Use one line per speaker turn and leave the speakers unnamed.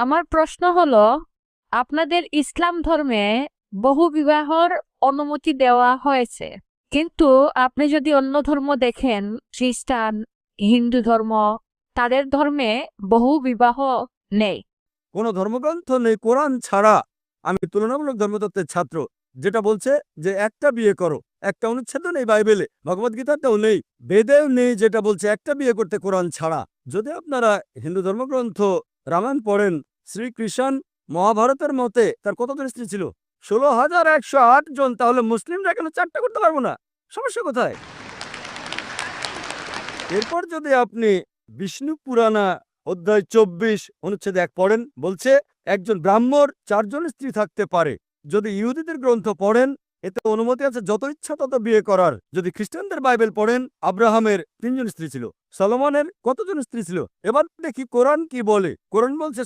আমার প্রশ্ন হলো, আপনাদের ইসলাম ধর্মে বহু বিবাহর অনুমতি দেওয়া হয়েছে, কিন্তু আপনি যদি অন্য ধর্ম দেখেন, খ্রিস্টান, হিন্দু ধর্ম, তাদের ধর্মে বহু বিবাহ নেই।
কোনো ধর্মগ্রন্থ নেই কোরআন ছাড়া। আমি তুলনামূলক ধর্মতত্ত্বের ছাত্র, যেটা বলছে যে একটা বিয়ে করো। একটা অনুচ্ছেদ নেই বাইবেলে, ভগবদ্গীতাতেও নেই, বেদেও নেই, যেটা বলছে একটা বিয়ে করতে কোরআন ছাড়া। যদি আপনারা হিন্দু ধর্মগ্রন্থ রামায়ণ পড়েন, শ্রীকৃষ্ণ মহাভারতের মতে তার কতজন স্ত্রী ছিল? 16,108 জন। তাহলে মুসলিমরা কেন চারটা করতে পারবো না? সমস্যা কোথায়? এরপর যদি আপনি বিষ্ণু পুরাণা অধ্যায় 24 অনুচ্ছেদ 1 পড়েন, বলছে একজন ব্রাহ্মণ 4 জন স্ত্রী থাকতে পারে। যদি ইহুদিদের গ্রন্থ পড়েন, এতে অনুমতি আছে যত ইচ্ছা তত বিয়ে করার। যদি খ্রিস্টানদের বাইবেল পড়েন, আব্রাহামের 3 জন স্ত্রী ছিল, সলোমনের কতজন স্ত্রী ছিল? এবার দেখি কোরআন কি বলে। কোরআন বলছে